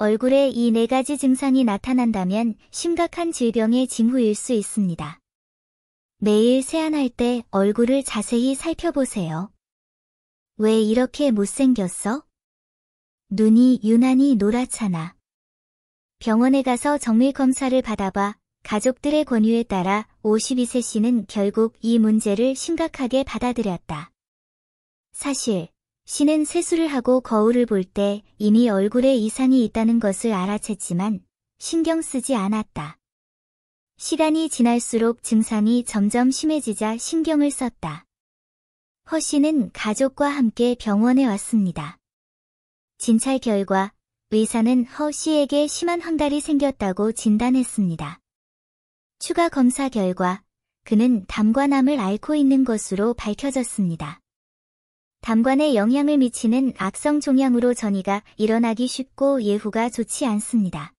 얼굴에 이 4가지 증상이 나타난다면 심각한 질병의 징후일 수 있습니다. 매일 세안할 때 얼굴을 자세히 살펴보세요. 왜 이렇게 못생겼어? 눈이 유난히 노랗잖아. 병원에 가서 정밀 검사를 받아봐. 가족들의 권유에 따라 52세 씨는 결국 이 문제를 심각하게 받아들였다. 사실 씨는 세수를 하고 거울을 볼 때 이미 얼굴에 이상이 있다는 것을 알아챘지만 신경 쓰지 않았다. 시간이 지날수록 증상이 점점 심해지자 신경을 썼다. 허 씨는 가족과 함께 병원에 왔습니다. 진찰 결과 의사는 허 씨에게 심한 황달이 생겼다고 진단했습니다. 추가 검사 결과 그는 담관암을 앓고 있는 것으로 밝혀졌습니다. 담관에 영향을 미치는 악성 종양으로 전이가 일어나기 쉽고 예후가 좋지 않습니다.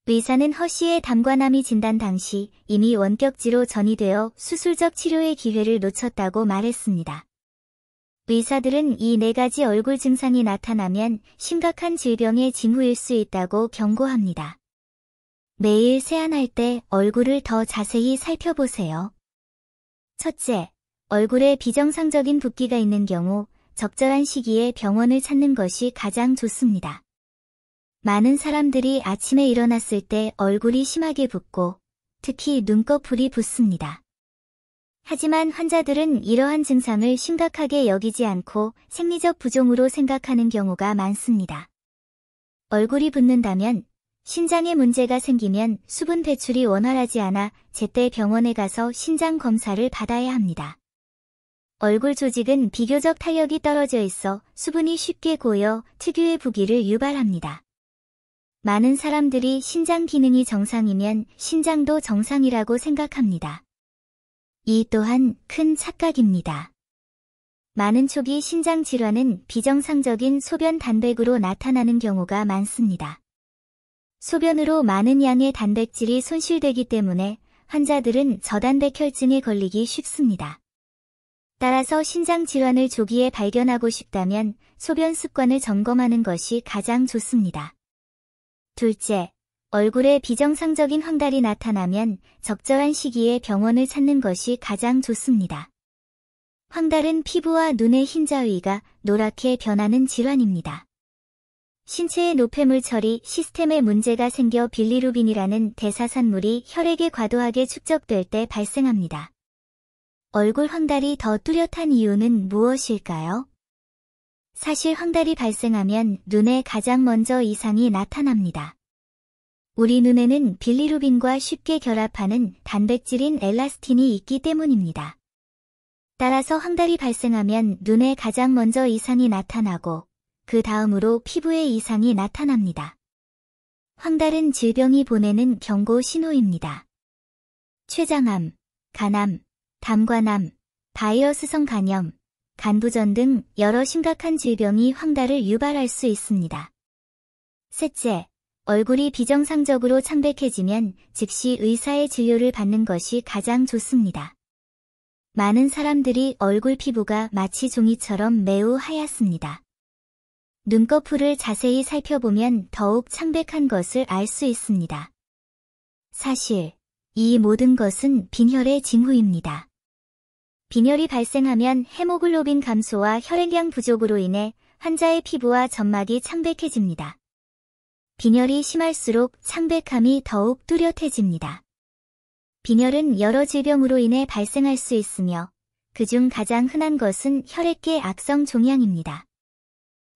의사는 허 씨의 담관암이 진단 당시 이미 원격지로 전이되어 수술적 치료의 기회를 놓쳤다고 말했습니다. 의사들은 이 4가지 얼굴 증상이 나타나면 심각한 질병의 징후일 수 있다고 경고합니다. 매일 세안할 때 얼굴을 더 자세히 살펴보세요. 첫째, 얼굴에 비정상적인 붓기가 있는 경우 적절한 시기에 병원을 찾는 것이 가장 좋습니다. 많은 사람들이 아침에 일어났을 때 얼굴이 심하게 붓고 특히 눈꺼풀이 붓습니다. 하지만 환자들은 이러한 증상을 심각하게 여기지 않고 생리적 부종으로 생각하는 경우가 많습니다. 얼굴이 붓는다면 신장에 문제가 생기면 수분 배출이 원활하지 않아 제때 병원에 가서 신장 검사를 받아야 합니다. 얼굴 조직은 비교적 탄력이 떨어져 있어 수분이 쉽게 고여 특유의 부기를 유발합니다. 많은 사람들이 신장 기능이 정상이면 신장도 정상이라고 생각합니다. 이 또한 큰 착각입니다. 많은 초기 신장 질환은 비정상적인 소변 단백으로 나타나는 경우가 많습니다. 소변으로 많은 양의 단백질이 손실되기 때문에 환자들은 저단백 혈증에 걸리기 쉽습니다. 따라서 신장 질환을 조기에 발견하고 싶다면 소변 습관을 점검하는 것이 가장 좋습니다. 둘째, 얼굴에 비정상적인 황달이 나타나면 적절한 시기에 병원을 찾는 것이 가장 좋습니다. 황달은 피부와 눈의 흰자위가 노랗게 변하는 질환입니다. 신체의 노폐물 처리 시스템에 문제가 생겨 빌리루빈이라는 대사산물이 혈액에 과도하게 축적될 때 발생합니다. 얼굴 황달이 더 뚜렷한 이유는 무엇일까요? 사실 황달이 발생하면 눈에 가장 먼저 이상이 나타납니다. 우리 눈에는 빌리루빈과 쉽게 결합하는 단백질인 엘라스틴이 있기 때문입니다. 따라서 황달이 발생하면 눈에 가장 먼저 이상이 나타나고 그 다음으로 피부에 이상이 나타납니다. 황달은 질병이 보내는 경고 신호입니다. 췌장암, 간암, 담관암, 바이러스성 간염, 간부전 등 여러 심각한 질병이 황달을 유발할 수 있습니다. 셋째, 얼굴이 비정상적으로 창백해지면 즉시 의사의 진료를 받는 것이 가장 좋습니다. 많은 사람들이 얼굴 피부가 마치 종이처럼 매우 하얗습니다. 눈꺼풀을 자세히 살펴보면 더욱 창백한 것을 알 수 있습니다. 사실 이 모든 것은 빈혈의 징후입니다. 빈혈이 발생하면 헤모글로빈 감소와 혈액량 부족으로 인해 환자의 피부와 점막이 창백해집니다. 빈혈이 심할수록 창백함이 더욱 뚜렷해집니다. 빈혈은 여러 질병으로 인해 발생할 수 있으며 그중 가장 흔한 것은 혈액계 악성 종양입니다.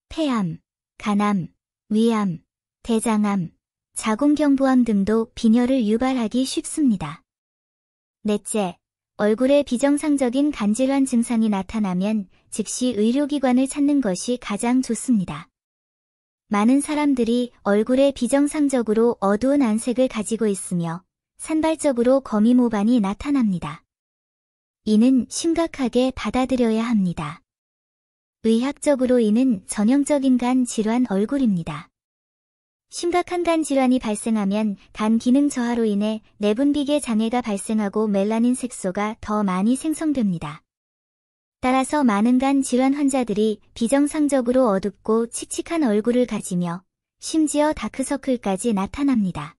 폐암, 간암, 위암, 대장암, 자궁경부암 등도 빈혈을 유발하기 쉽습니다. 넷째, 얼굴에 비정상적인 간질환 증상이 나타나면 즉시 의료기관을 찾는 것이 가장 좋습니다. 많은 사람들이 얼굴에 비정상적으로 어두운 안색을 가지고 있으며 산발적으로 거미모반이 나타납니다. 이는 심각하게 받아들여야 합니다. 의학적으로 이는 전형적인 간 질환 얼굴입니다. 심각한 간 질환이 발생하면 간 기능 저하로 인해 내분비계 장애가 발생하고 멜라닌 색소가 더 많이 생성됩니다. 따라서 많은 간 질환 환자들이 비정상적으로 어둡고 칙칙한 얼굴을 가지며 심지어 다크서클까지 나타납니다.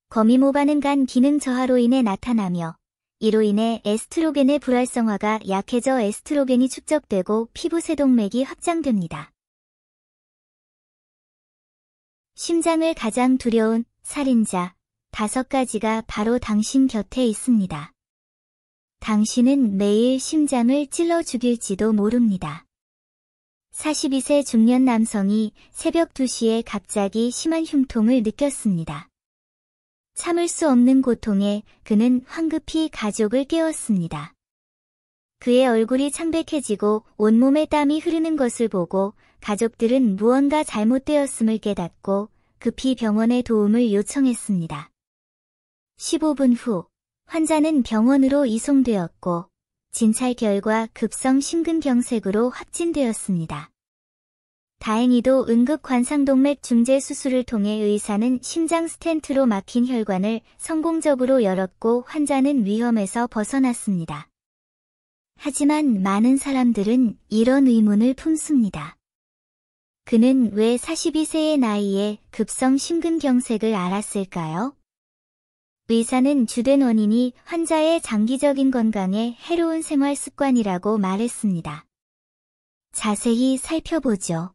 거미모반은 간 기능 저하로 인해 나타나며 이로 인해 에스트로겐의 불활성화가 약해져 에스트로겐이 축적되고 피부세동맥이 확장됩니다. 심장을 가장 두려운 살인자 5가지가 바로 당신 곁에 있습니다. 당신은 매일 심장을 찔러 죽일지도 모릅니다. 42세 중년 남성이 새벽 2시에 갑자기 심한 흉통을 느꼈습니다. 참을 수 없는 고통에 그는 황급히 가족을 깨웠습니다. 그의 얼굴이 창백해지고 온몸에 땀이 흐르는 것을 보고 가족들은 무언가 잘못되었음을 깨닫고 급히 병원에 도움을 요청했습니다. 15분 후 환자는 병원으로 이송되었고 진찰 결과 급성 심근경색으로 확진되었습니다. 다행히도 응급 관상동맥 중재 수술을 통해 의사는 심장 스텐트로 막힌 혈관을 성공적으로 열었고 환자는 위험에서 벗어났습니다. 하지만 많은 사람들은 이런 의문을 품습니다. 그는 왜 42세의 나이에 급성 심근경색을 앓았을까요? 의사는 주된 원인이 환자의 장기적인 건강에 해로운 생활 습관이라고 말했습니다. 자세히 살펴보죠.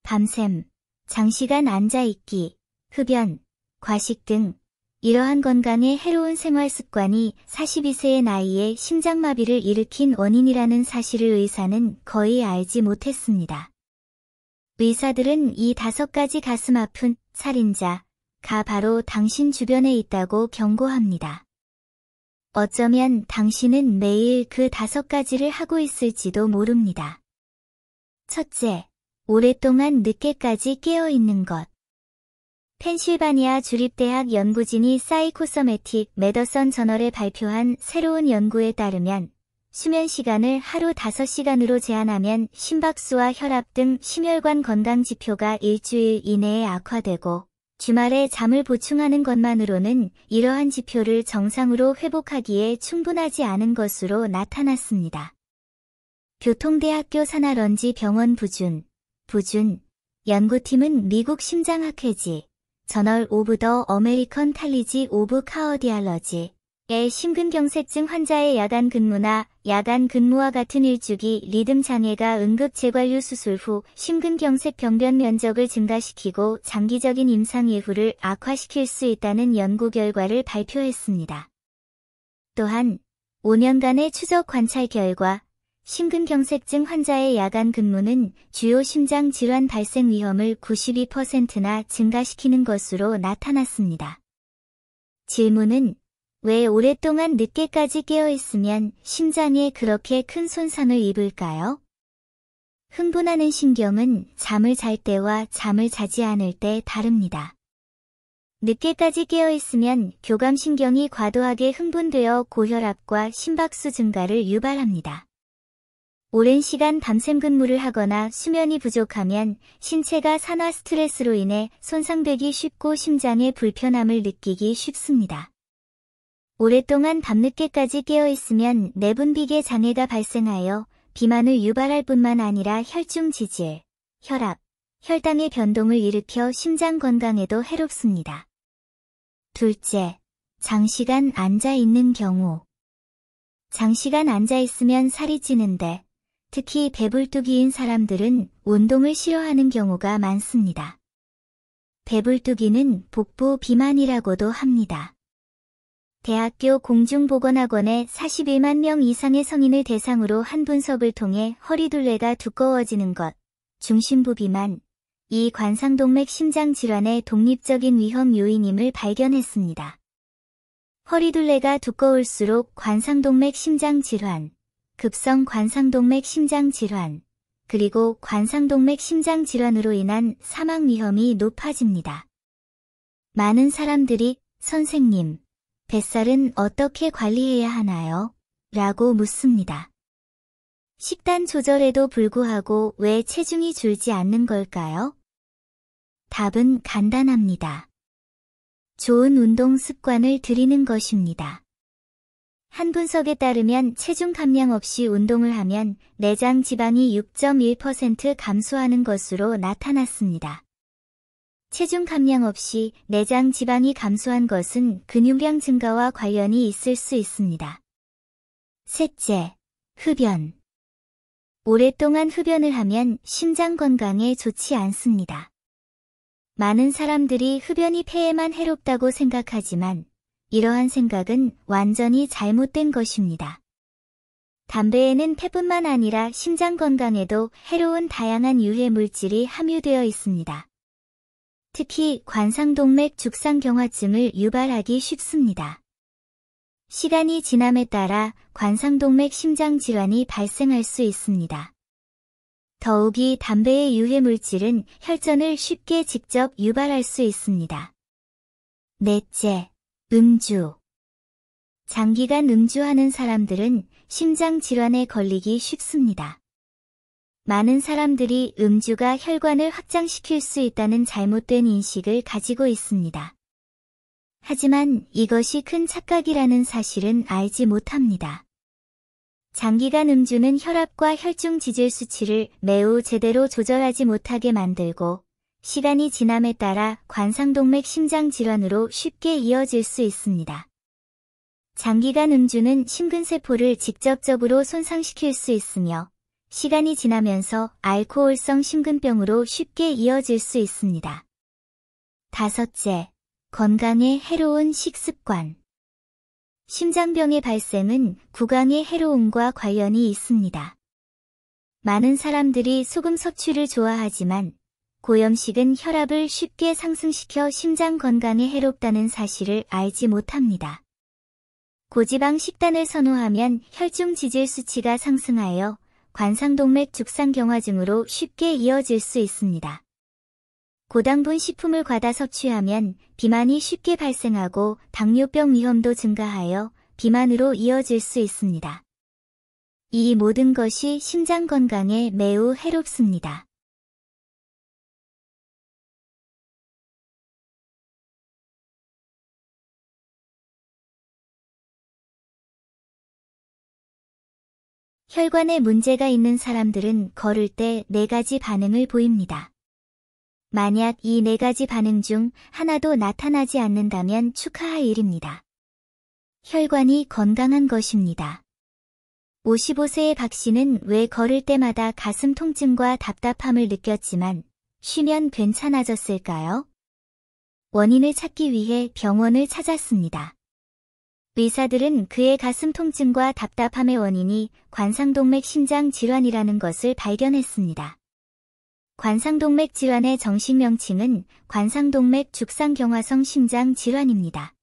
밤샘, 장시간 앉아있기, 흡연, 과식 등 이러한 건강에 해로운 생활 습관이 42세의 나이에 심장마비를 일으킨 원인이라는 사실을 의사는 거의 알지 못했습니다. 의사들은 이 5가지 가슴 아픈 살인자가 바로 당신 주변에 있다고 경고합니다. 어쩌면 당신은 매일 그 5가지를 하고 있을지도 모릅니다. 첫째, 오랫동안 늦게까지 깨어있는 것. 펜실바니아 주립대학 연구진이 사이코소매틱 메더선 저널에 발표한 새로운 연구에 따르면 수면 시간을 하루 5시간으로 제한하면 심박수와 혈압 등 심혈관 건강 지표가 일주일 이내에 악화되고 주말에 잠을 보충하는 것만으로는 이러한 지표를 정상으로 회복하기에 충분하지 않은 것으로 나타났습니다. 교통대학교 산하런지 병원 부준 연구팀은 미국 심장학회지 저널 오브 더 어메리컨 칼리지 오브 카어디알러지의 심근경색증 환자의 야간 근무나 야간 근무와 같은 일주기 리듬 장애가 응급 재관류 수술 후 심근경색 병변 면적을 증가시키고 장기적인 임상 예후를 악화시킬 수 있다는 연구 결과를 발표했습니다. 또한 5년간의 추적 관찰 결과 심근경색증 환자의 야간 근무는 주요 심장 질환 발생 위험을 92%나 증가시키는 것으로 나타났습니다. 질문은 왜 오랫동안 늦게까지 깨어있으면 심장에 그렇게 큰 손상을 입을까요? 흥분하는 신경은 잠을 잘 때와 잠을 자지 않을 때 다릅니다. 늦게까지 깨어있으면 교감신경이 과도하게 흥분되어 고혈압과 심박수 증가를 유발합니다. 오랜 시간 밤샘 근무를 하거나 수면이 부족하면 신체가 산화 스트레스로 인해 손상되기 쉽고 심장에 불편함을 느끼기 쉽습니다. 오랫동안 밤늦게까지 깨어있으면 내분비계 장애가 발생하여 비만을 유발할 뿐만 아니라 혈중 지질, 혈압, 혈당의 변동을 일으켜 심장 건강에도 해롭습니다. 둘째, 장시간 앉아있는 경우. 장시간 앉아있으면 살이 찌는데 특히 배불뚝이인 사람들은 운동을 싫어하는 경우가 많습니다. 배불뚝이는 복부 비만이라고도 합니다. 대학교 공중보건학원의 41만 명 이상의 성인을 대상으로 한 분석을 통해 허리둘레가 두꺼워지는 것, 중심부 비만, 이 관상동맥 심장질환의 독립적인 위험 요인임을 발견했습니다. 허리둘레가 두꺼울수록 관상동맥 심장질환, 급성 관상동맥 심장질환, 그리고 관상동맥 심장질환으로 인한 사망 위험이 높아집니다. 많은 사람들이 선생님, 뱃살은 어떻게 관리해야 하나요? 라고 묻습니다. 식단 조절에도 불구하고 왜 체중이 줄지 않는 걸까요? 답은 간단합니다. 좋은 운동 습관을 들이는 것입니다. 한 분석에 따르면 체중 감량 없이 운동을 하면 내장 지방이 6.1% 감소하는 것으로 나타났습니다. 체중 감량 없이 내장 지방이 감소한 것은 근육량 증가와 관련이 있을 수 있습니다. 셋째, 흡연. 오랫동안 흡연을 하면 심장 건강에 좋지 않습니다. 많은 사람들이 흡연이 폐에만 해롭다고 생각하지만 이러한 생각은 완전히 잘못된 것입니다. 담배에는 폐뿐만 아니라 심장 건강에도 해로운 다양한 유해 물질이 함유되어 있습니다. 특히 관상동맥 죽상경화증을 유발하기 쉽습니다. 시간이 지남에 따라 관상동맥 심장질환이 발생할 수 있습니다. 더욱이 담배의 유해 물질은 혈전을 쉽게 직접 유발할 수 있습니다. 넷째, 음주. 장기간 음주하는 사람들은 심장질환에 걸리기 쉽습니다. 많은 사람들이 음주가 혈관을 확장시킬 수 있다는 잘못된 인식을 가지고 있습니다. 하지만 이것이 큰 착각이라는 사실은 알지 못합니다. 장기간 음주는 혈압과 혈중 지질 수치를 매우 제대로 조절하지 못하게 만들고 시간이 지남에 따라 관상동맥 심장질환으로 쉽게 이어질 수 있습니다. 장기간 음주는 심근세포를 직접적으로 손상시킬 수 있으며 시간이 지나면서 알코올성 심근병으로 쉽게 이어질 수 있습니다. 다섯째, 건강에 해로운 식습관. 심장병의 발생은 구강의 해로움과 관련이 있습니다. 많은 사람들이 소금 섭취를 좋아하지만 고염식은 혈압을 쉽게 상승시켜 심장 건강에 해롭다는 사실을 알지 못합니다. 고지방 식단을 선호하면 혈중 지질 수치가 상승하여 관상동맥 죽상경화증으로 쉽게 이어질 수 있습니다. 고당분 식품을 과다 섭취하면 비만이 쉽게 발생하고 당뇨병 위험도 증가하여 비만으로 이어질 수 있습니다. 이 모든 것이 심장 건강에 매우 해롭습니다. 혈관에 문제가 있는 사람들은 걸을 때 4가지 반응을 보입니다. 만약 이 4가지 반응 중 하나도 나타나지 않는다면 축하할 일입니다. 혈관이 건강한 것입니다. 55세의 박 씨는 왜 걸을 때마다 가슴 통증과 답답함을 느꼈지만 쉬면 괜찮아졌을까요? 원인을 찾기 위해 병원을 찾았습니다. 의사들은 그의 가슴 통증과 답답함의 원인이 관상동맥 심장 질환이라는 것을 발견했습니다. 관상동맥 질환의 정식 명칭은 관상동맥 죽상경화성 심장 질환입니다.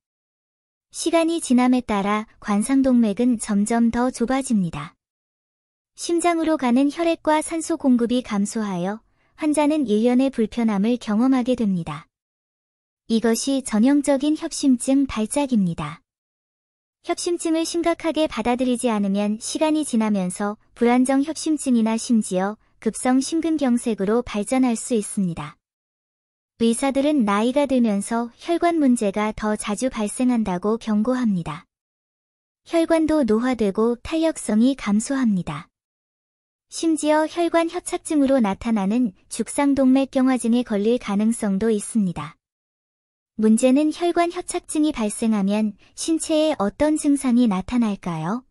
시간이 지남에 따라 관상동맥은 점점 더 좁아집니다. 심장으로 가는 혈액과 산소 공급이 감소하여 환자는 일련의 불편함을 경험하게 됩니다. 이것이 전형적인 협심증 발작입니다. 협심증을 심각하게 받아들이지 않으면 시간이 지나면서 불안정 협심증이나 심지어 급성 심근경색으로 발전할 수 있습니다. 의사들은 나이가 들면서 혈관 문제가 더 자주 발생한다고 경고합니다. 혈관도 노화되고 탄력성이 감소합니다. 심지어 혈관 협착증으로 나타나는 죽상동맥경화증에 걸릴 가능성도 있습니다. 문제는 혈관 협착증이 발생하면 신체에 어떤 증상이 나타날까요?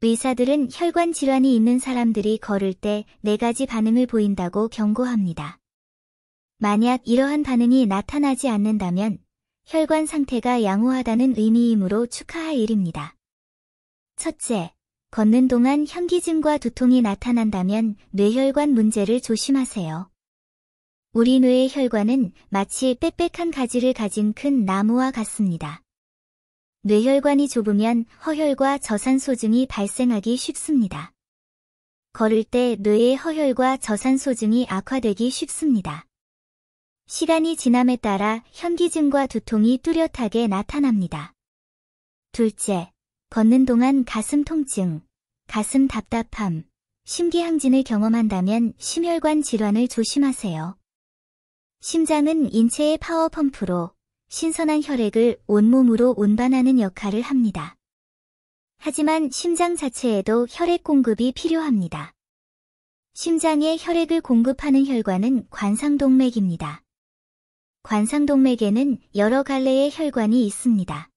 의사들은 혈관 질환이 있는 사람들이 걸을 때 4가지 반응을 보인다고 경고합니다. 만약 이러한 반응이 나타나지 않는다면 혈관 상태가 양호하다는 의미이므로 축하할 일입니다. 첫째, 걷는 동안 현기증과 두통이 나타난다면 뇌혈관 문제를 조심하세요. 우리 뇌의 혈관은 마치 빽빽한 가지를 가진 큰 나무와 같습니다. 뇌혈관이 좁으면 허혈과 저산소증이 발생하기 쉽습니다. 걸을 때 뇌의 허혈과 저산소증이 악화되기 쉽습니다. 시간이 지남에 따라 현기증과 두통이 뚜렷하게 나타납니다. 둘째, 걷는 동안 가슴 통증, 가슴 답답함, 심기항진을 경험한다면 심혈관 질환을 조심하세요. 심장은 인체의 파워펌프로 신선한 혈액을 온몸으로 운반하는 역할을 합니다. 하지만 심장 자체에도 혈액 공급이 필요합니다. 심장에 혈액을 공급하는 혈관은 관상동맥입니다. 관상동맥에는 여러 갈래의 혈관이 있습니다.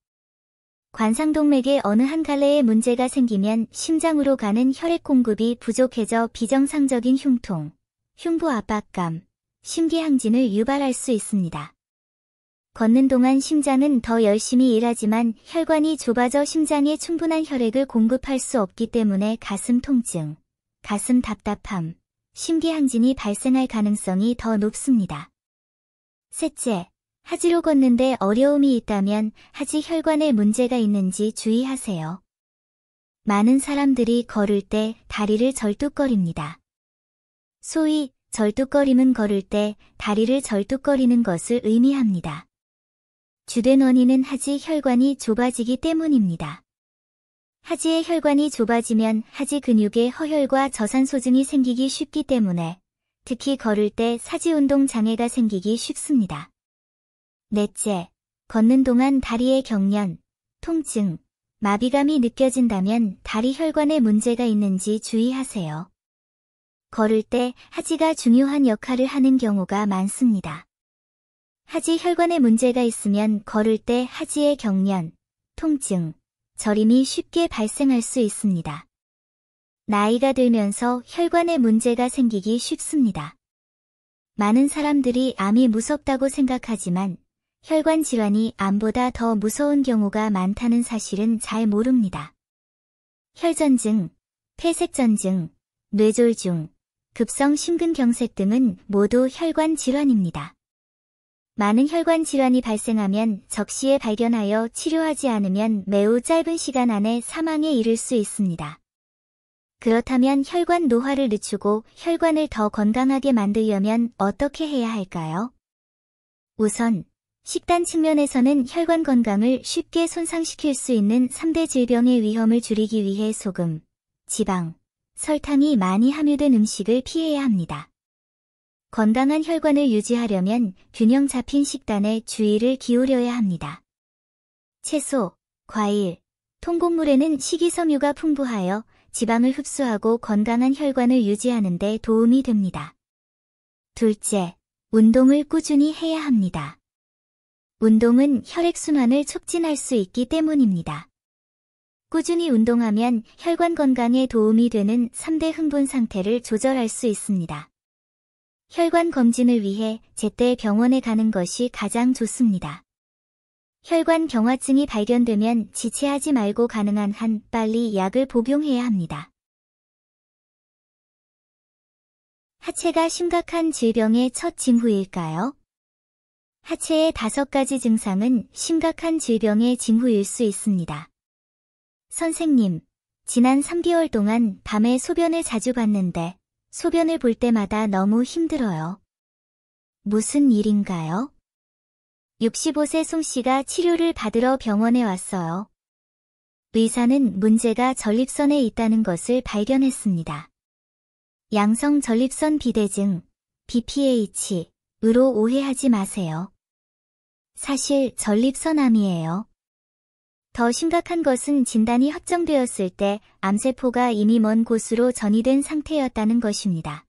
관상동맥의 어느 한 갈래에 문제가 생기면 심장으로 가는 혈액 공급이 부족해져 비정상적인 흉통, 흉부 압박감, 심기항진을 유발할 수 있습니다. 걷는 동안 심장은 더 열심히 일하지만 혈관이 좁아져 심장에 충분한 혈액을 공급할 수 없기 때문에 가슴 통증, 가슴 답답함, 심기항진이 발생할 가능성이 더 높습니다. 셋째, 하지로 걷는데 어려움이 있다면 하지 혈관에 문제가 있는지 주의하세요. 많은 사람들이 걸을 때 다리를 절뚝거립니다. 소위 절뚝거림은 걸을 때 다리를 절뚝거리는 것을 의미합니다. 주된 원인은 하지 혈관이 좁아지기 때문입니다. 하지의 혈관이 좁아지면 하지 근육에 허혈과 저산소증이 생기기 쉽기 때문에 특히 걸을 때 사지운동 장애가 생기기 쉽습니다. 넷째, 걷는 동안 다리의 경련, 통증, 마비감이 느껴진다면 다리 혈관에 문제가 있는지 주의하세요. 걸을 때 하지가 중요한 역할을 하는 경우가 많습니다. 하지 혈관에 문제가 있으면 걸을 때 하지의 경련, 통증, 저림이 쉽게 발생할 수 있습니다. 나이가 들면서 혈관에 문제가 생기기 쉽습니다. 많은 사람들이 암이 무섭다고 생각하지만 혈관 질환이 암보다 더 무서운 경우가 많다는 사실은 잘 모릅니다. 혈전증, 폐색전증, 뇌졸중, 급성 심근경색 등은 모두 혈관 질환입니다. 많은 혈관 질환이 발생하면 적시에 발견하여 치료하지 않으면 매우 짧은 시간 안에 사망에 이를 수 있습니다. 그렇다면 혈관 노화를 늦추고 혈관을 더 건강하게 만들려면 어떻게 해야 할까요? 우선, 식단 측면에서는 혈관 건강을 쉽게 손상시킬 수 있는 3대 질병의 위험을 줄이기 위해 소금, 지방, 설탕이 많이 함유된 음식을 피해야 합니다. 건강한 혈관을 유지하려면 균형 잡힌 식단에 주의를 기울여야 합니다. 채소, 과일, 통곡물에는 식이섬유가 풍부하여 지방을 흡수하고 건강한 혈관을 유지하는 데 도움이 됩니다. 둘째, 운동을 꾸준히 해야 합니다. 운동은 혈액순환을 촉진할 수 있기 때문입니다. 꾸준히 운동하면 혈관 건강에 도움이 되는 3대 흥분 상태를 조절할 수 있습니다. 혈관 검진을 위해 제때 병원에 가는 것이 가장 좋습니다. 혈관 경화증이 발견되면 지체하지 말고 가능한 한 빨리 약을 복용해야 합니다. 하체가 심각한 질병의 첫 징후일까요? 하체의 5가지 증상은 심각한 질병의 징후일 수 있습니다. 선생님, 지난 3개월 동안 밤에 소변을 자주 봤는데 소변을 볼 때마다 너무 힘들어요. 무슨 일인가요? 65세 송씨가 치료를 받으러 병원에 왔어요. 의사는 문제가 전립선에 있다는 것을 발견했습니다. 양성 전립선 비대증, BPH,으로 오해하지 마세요. 사실 전립선암이에요. 더 심각한 것은 진단이 확정되었을 때 암세포가 이미 먼 곳으로 전이된 상태였다는 것입니다.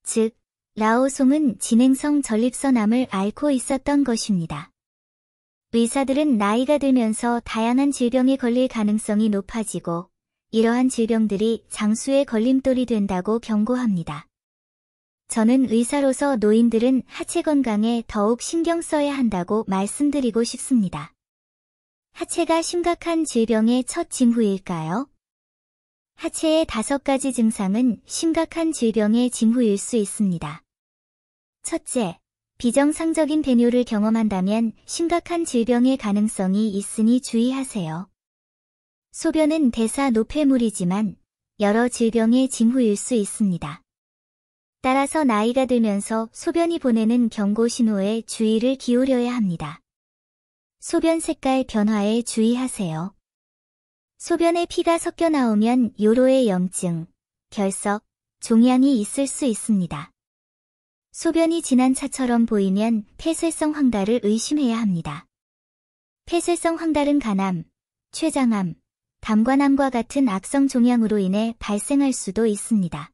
즉, 라오송은 진행성 전립선암을 앓고 있었던 것입니다. 의사들은 나이가 들면서 다양한 질병에 걸릴 가능성이 높아지고 이러한 질병들이 장수의 걸림돌이 된다고 경고합니다. 저는 의사로서 노인들은 하체 건강에 더욱 신경 써야 한다고 말씀드리고 싶습니다. 하체가 심각한 질병의 첫 징후일까요? 하체의 5가지 증상은 심각한 질병의 징후일 수 있습니다. 첫째, 비정상적인 배뇨를 경험한다면 심각한 질병의 가능성이 있으니 주의하세요. 소변은 대사 노폐물이지만 여러 질병의 징후일 수 있습니다. 따라서 나이가 들면서 소변이 보내는 경고 신호에 주의를 기울여야 합니다. 소변 색깔 변화에 주의하세요. 소변에 피가 섞여 나오면 요로의 염증, 결석, 종양이 있을 수 있습니다. 소변이 진한 차처럼 보이면 폐쇄성 황달을 의심해야 합니다. 폐쇄성 황달은 간암, 췌장암, 담관암과 같은 악성 종양으로 인해 발생할 수도 있습니다.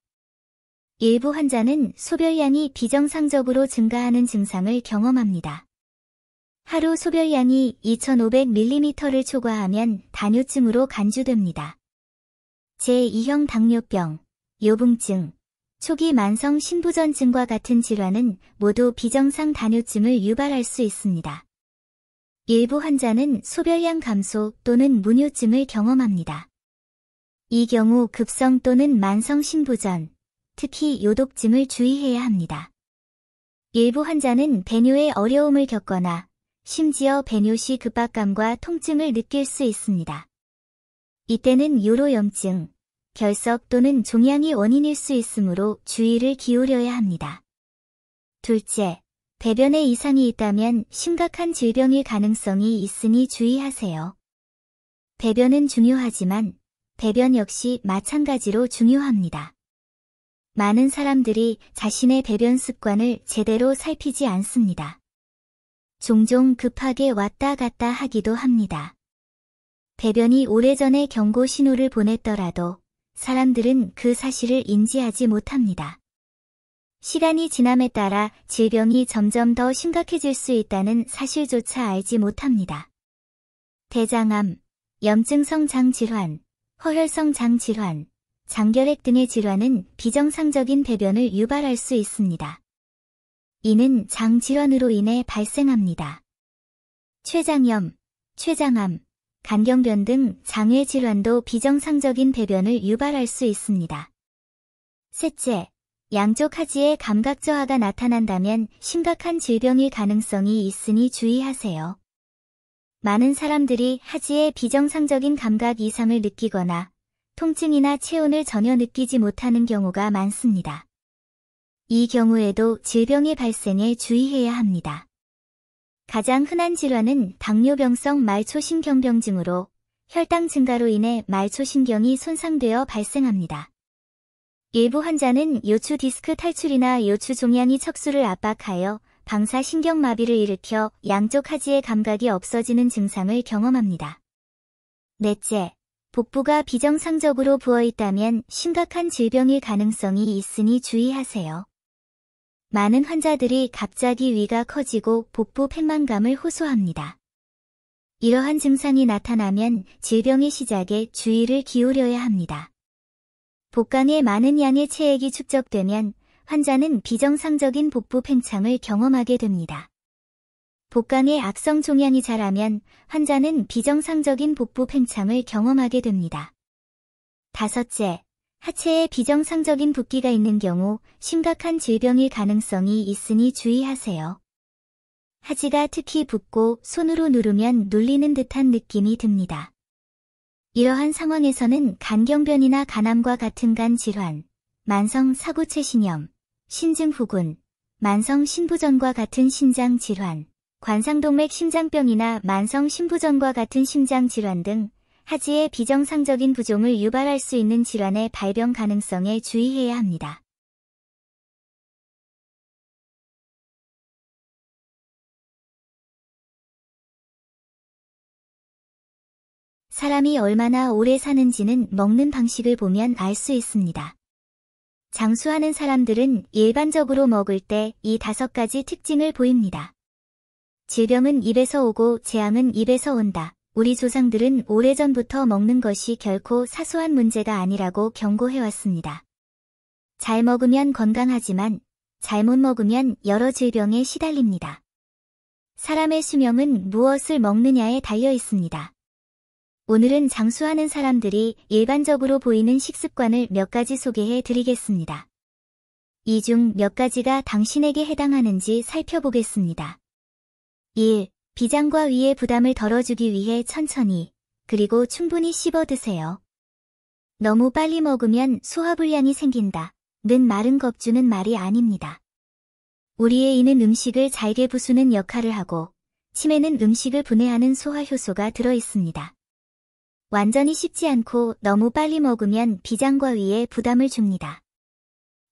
일부 환자는 소별량이 비정상적으로 증가하는 증상을 경험합니다. 하루 소별량이 2500ml를 초과하면 당뇨증으로 간주됩니다. 제2형 당뇨병, 요붕증, 초기 만성 신부전증과 같은 질환은 모두 비정상 당뇨증을 유발할 수 있습니다. 일부 환자는 소별량 감소 또는 무뇨증을 경험합니다. 이 경우 급성 또는 만성 신부전, 특히 요독증을 주의해야 합니다. 일부 환자는 배뇨에 어려움을 겪거나 심지어 배뇨 시 급박감과 통증을 느낄 수 있습니다. 이때는 요로염증, 결석 또는 종양이 원인일 수 있으므로 주의를 기울여야 합니다. 둘째, 배변에 이상이 있다면 심각한 질병일 가능성이 있으니 주의하세요. 배변은 중요하지만 배변 역시 마찬가지로 중요합니다. 많은 사람들이 자신의 배변 습관을 제대로 살피지 않습니다. 종종 급하게 왔다 갔다 하기도 합니다. 배변이 오래전에 경고 신호를 보냈더라도 사람들은 그 사실을 인지하지 못합니다. 시간이 지남에 따라 질병이 점점 더 심각해질 수 있다는 사실조차 알지 못합니다. 대장암, 염증성 장질환, 허혈성 장질환, 장결핵 등의 질환은 비정상적인 배변을 유발할 수 있습니다. 이는 장질환으로 인해 발생합니다. 췌장염, 췌장암, 간경변 등 장외 질환도 비정상적인 배변을 유발할 수 있습니다. 셋째, 양쪽 하지에 감각 저하가 나타난다면 심각한 질병일 가능성이 있으니 주의하세요. 많은 사람들이 하지에 비정상적인 감각 이상을 느끼거나 통증이나 체온을 전혀 느끼지 못하는 경우가 많습니다. 이 경우에도 질병의 발생에 주의해야 합니다. 가장 흔한 질환은 당뇨병성 말초신경병증으로 혈당 증가로 인해 말초신경이 손상되어 발생합니다. 일부 환자는 요추 디스크 탈출이나 요추 종양이 척수를 압박하여 방사신경마비를 일으켜 양쪽 하지의 감각이 없어지는 증상을 경험합니다. 넷째, 복부가 비정상적으로 부어있다면 심각한 질병일 가능성이 있으니 주의하세요. 많은 환자들이 갑자기 위가 커지고 복부 팽만감을 호소합니다. 이러한 증상이 나타나면 질병의 시작에 주의를 기울여야 합니다. 복강에 많은 양의 체액이 축적되면 환자는 비정상적인 복부 팽창을 경험하게 됩니다. 복강에 악성 종양이 자라면 환자는 비정상적인 복부 팽창을 경험하게 됩니다. 다섯째, 하체에 비정상적인 붓기가 있는 경우 심각한 질병일 가능성이 있으니 주의하세요. 하지가 특히 붓고 손으로 누르면 눌리는 듯한 느낌이 듭니다. 이러한 상황에서는 간경변이나 간암과 같은 간 질환, 만성 사구체신염, 신증후군, 만성 신부전과 같은 신장 질환, 관상동맥 심장병이나 만성 신부전과 같은 심장 질환 등 하지의 비정상적인 부종을 유발할 수 있는 질환의 발병 가능성에 주의해야 합니다. 사람이 얼마나 오래 사는지는 먹는 방식을 보면 알 수 있습니다. 장수하는 사람들은 일반적으로 먹을 때 이 5가지 특징을 보입니다. 질병은 입에서 오고 재앙은 입에서 온다. 우리 조상들은 오래전부터 먹는 것이 결코 사소한 문제가 아니라고 경고해왔습니다. 잘 먹으면 건강하지만 잘못 먹으면 여러 질병에 시달립니다. 사람의 수명은 무엇을 먹느냐에 달려 있습니다. 오늘은 장수하는 사람들이 일반적으로 보이는 식습관을 몇 가지 소개해 드리겠습니다. 이 중 몇 가지가 당신에게 해당하는지 살펴보겠습니다. 1. 비장과 위의 부담을 덜어주기 위해 천천히, 그리고 충분히 씹어 드세요. 너무 빨리 먹으면 소화불량이 생긴다. 는 말은 겁주는 말이 아닙니다. 우리의 이는 음식을 잘게 부수는 역할을 하고, 침에는 음식을 분해하는 소화효소가 들어있습니다. 완전히 씹지 않고 너무 빨리 먹으면 비장과 위에 부담을 줍니다.